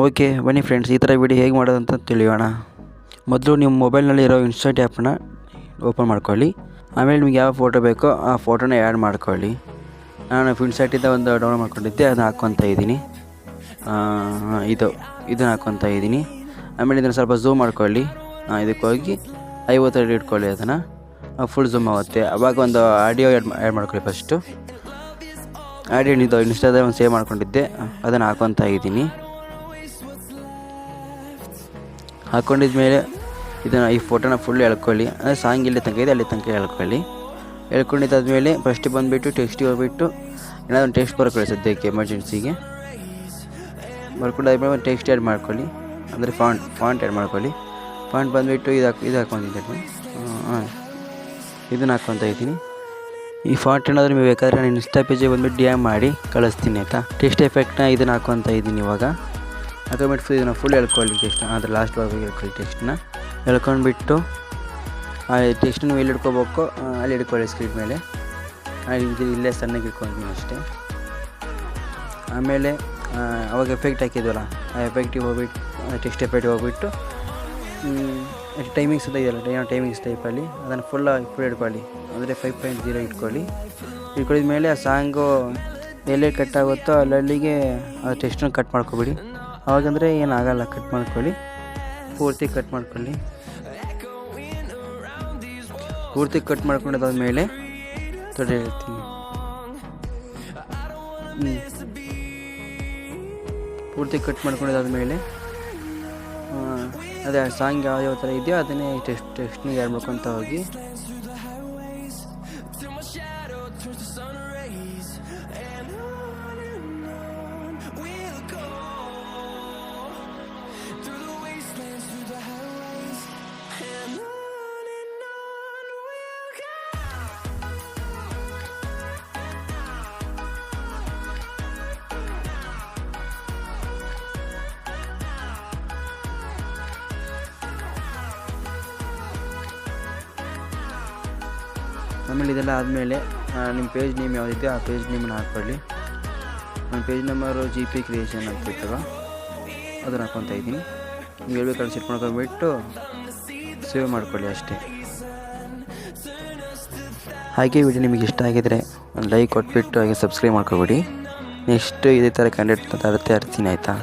Okay ಬನ್ನಿ friends, ಈ ಥರ ವಿಡಿಯೋ ಹೇಗೆ ಮಾಡೋದು ಅಂತ ತಿಳಿಯೋಣ. ಮೊದಲು ನಿಮ್ಮ ಮೊಬೈಲ್ನಲ್ಲಿರೋ ಇನ್ಸ್ಟಾಟ್ ಆ್ಯಪನ್ನ ಓಪನ್ ಮಾಡ್ಕೊಳ್ಳಿ. ಆಮೇಲೆ ನಿಮ್ಗೆ ಯಾವ ಫೋಟೋ ಬೇಕೋ ಆ ಫೋಟೋನ ಆ್ಯಡ್ ಮಾಡ್ಕೊಳ್ಳಿ. ನಾನು ಇನ್ಸ್ಟಾಟಿಂದ ಒಂದು ಡೌನ್ಲೋಡ್ ಮಾಡ್ಕೊಂಡಿದ್ದೆ, ಅದನ್ನ ಹಾಕ್ಕೊತಾ ಇದ್ದೀನಿ. ಇದನ್ನು ಹಾಕ್ಕೊತಾ ಇದ್ದೀನಿ. ಆಮೇಲೆ ಇದನ್ನು ಸ್ವಲ್ಪ ಝೂಮ್ ಮಾಡ್ಕೊಳ್ಳಿ. ಇದಕ್ಕೆ ಹೋಗಿ 50 ಇಟ್ಕೊಳ್ಳಿ. ಅದನ್ನು ಫುಲ್ ಝೂಮ್ ಆಗುತ್ತೆ. ಅವಾಗ ಒಂದು ಆಡಿಯೋ ಆ್ಯಡ್ ಮಾಡ್ಕೊಳ್ಳಿ. ಫಸ್ಟು ಆಡಿಯೋ ಇನ್ಸ್ಟಾದ ಒಂದು ಸೇವ್ ಮಾಡ್ಕೊಂಡಿದ್ದೆ, ಅದನ್ನು ಹಾಕ್ಕೊತಾ ಇದ್ದೀನಿ. ಹಾಕ್ಕೊಂಡಿದ್ಮೇಲೆ ಈ ಫೋಟೋನ ಫುಲ್ ಎಳ್ಕೊಳ್ಳಿ. ಅಂದರೆ ಸಾಂಗ್ ಇಲ್ಲಿ ತನಕ ಇದೆ ಅಲ್ಲಿ ತನಕ ಎಳ್ಕೊಳ್ಳಿ. ಎಳ್ಕೊಂಡಿದ್ದಾದ್ಮೇಲೆ ಫಸ್ಟ್ ಬಂದುಬಿಟ್ಟು ಟೆಕ್ಸ್ಟಿಗೆ ಹೋಗ್ಬಿಟ್ಟು ಏನಾದರೂ ಒಂದು ಟೆಕ್ಸ್ಟ್ ಬರ್ಕೊಳ್ಳಿ. ಸದ್ಯಕ್ಕೆ ಎಮರ್ಜೆನ್ಸಿಗೆ ಬರ್ಕೊಂಡಾದ್ಮೇಲೆ ಒಂದು ಟೆಕ್ಸ್ಟ್ ಆ್ಯಡ್ ಮಾಡ್ಕೊಳ್ಳಿ. ಅಂದರೆ ಫಾಂಟ್ ಆ್ಯಡ್ ಮಾಡ್ಕೊಳ್ಳಿ. ಫಾಂಟ್ ಬಂದುಬಿಟ್ಟು ಇದು ಹಾಕ್ಕೊಂಡಿದ್ದೀನಿ. ಇದನ್ನು ಹಾಕ್ಕೊತಾ ಇದ್ದೀನಿ. ಈ ಫಾಂಟ್ ಏನಾದರೂ ನೀವು ಬೇಕಾದರೆ ನಾನು ಇನ್ಸ್ಟಾ ಪೇಜಿಗೆ ಬಂದುಬಿಟ್ಟು DM ಮಾಡಿ ಕಳಿಸ್ತೀನಿ, ಆಯಿತಾ. ಟೆಕ್ಸ್ಟ್ ಎಫೆಕ್ಟ್ನ ಇದನ್ನು ಹಾಕ್ಕೊತಾ ಇದ್ದೀನಿ. ಇವಾಗ ಹಾಕೊಂಡ್ಬಿಟ್ಟು ಇದನ್ನು ಫುಲ್ ಎಳ್ಕೊಳ್ಳಿ. ಟೆಕ್ಸ್ಟ್ ಅಂದರೆ ಲಾಸ್ಟ್ ವರ್ಗ ಎಳ್ಕೊಳ್ಳಿ. ಟೆಕ್ಸ್ಟನ್ನ ಎಳ್ಕೊಂಡ್ಬಿಟ್ಟು ಆ ಟೆಕ್ಸ್ಟನ್ನು ಎಲ್ಲಿ ಹಿಡ್ಕೋಬೇಕು ಅಲ್ಲಿ ಹಿಡ್ಕೊಳ್ಳಿ. ಸ್ಕ್ರೀನ್ ಮೇಲೆ ಇಲ್ಲೇ ಸಣ್ಣಗೆ ಇಟ್ಕೊತೀನಿ ಅಷ್ಟೇ. ಆಮೇಲೆ ಅವಾಗ ಎಫೆಕ್ಟ್ ಹಾಕಿದ್ವಲ್ಲ, ಆ ಎಫೆಕ್ಟಿಗೆ ಹೋಗ್ಬಿಟ್ಟು ಟೆಕ್ಸ್ಟ್ ಎಫೆಕ್ಟಿಗೆ ಹೋಗ್ಬಿಟ್ಟು ಟೈಮಿಂಗ್ಸ್ ಅಂತ ಇದೆಯಲ್ಲ, ಟೈಮಿಂಗ್ಸ್ ಟೈಪಲ್ಲಿ ಅದನ್ನು ಫುಲ್ ಹಿಡ್ಕೊಳ್ಳಿ. ಅಂದರೆ 5.0 ಇಟ್ಕೊಂಡಿದ ಮೇಲೆ ಆ ಸಾಂಗು ಎಲ್ಲೇ ಕಟ್ ಆಗುತ್ತೋ ಅಲ್ಲಿಗೆ ಆ ಟೆಕ್ಸ್ಟನ್ನು ಕಟ್ ಮಾಡ್ಕೊಬಿಡಿ. ಅವಾಗಂದರೆ ಏನಾಗಲ್ಲ. ಕಟ್ ಮಾಡ್ಕೊಳ್ಳಿ, ಪೂರ್ತಿ ಕಟ್ ಮಾಡ್ಕೊಳ್ಳಿ. ಪೂರ್ತಿ ಕಟ್ ಮಾಡ್ಕೊಂಡಾದ್ಮೇಲೆ ತೊಡೆ ಹೇಳ್ತೀನಿ. ಪೂರ್ತಿ ಕಟ್ ಮಾಡ್ಕೊಂಡಿದ್ದಾದ್ಮೇಲೆ ಅದೇ ಸಾಂಗ್ ಯಾವ ಥರ ಇದೆಯೋ ಅದನ್ನೇ ಟೆಕ್ಸ್ಟ್ನಿಗೆ ಆ್ಯಡ್ ಮಾಡ್ಕೊತ ಹೋಗಿ. ಆಮೇಲೆ ಇದೆಲ್ಲ ಆದಮೇಲೆ ನಿಮ್ಮ ಪೇಜ್ ನೇಮ್ ಯಾವುದಿದೆ ಆ ಪೇಜ್ ನೇಮನ್ನು ಹಾಕ್ಕೊಳ್ಳಿ. ನನ್ನ ಪೇಜ್ ನಂಬರು GP ಕ್ರಿಯೇಷನ್ ಅಂತ ಇರ್ತವೆ, ಅದನ್ನು ಹಾಕ್ಕೊತಾ ಇದ್ದೀನಿ. ನೀವು ಹೇಳ್ಬೇಕಾದ್ರೆ ಸೆಟ್ ಮಾಡ್ಕೊಂಡ್ಬಿಟ್ಟು ಸೇವ್ ಮಾಡ್ಕೊಳ್ಳಿ ಅಷ್ಟೇ. ಹಾಗೆ ವಿಡಿಯೋ ನಿಮಗೆ ಇಷ್ಟ ಆಗಿದರೆ ಒಂದು ಲೈಕ್ ಕೊಟ್ಬಿಟ್ಟು ಹಾಗೆ ಸಬ್ಸ್ಕ್ರೈಬ್ ಮಾಡ್ಕೊಬಿಡಿ. ನೆಕ್ಸ್ಟ್ ಇದೇ ಥರ ಕಂಟೆಂಟ್ ತರ್ತೀನಿ, ಆಯಿತಾ.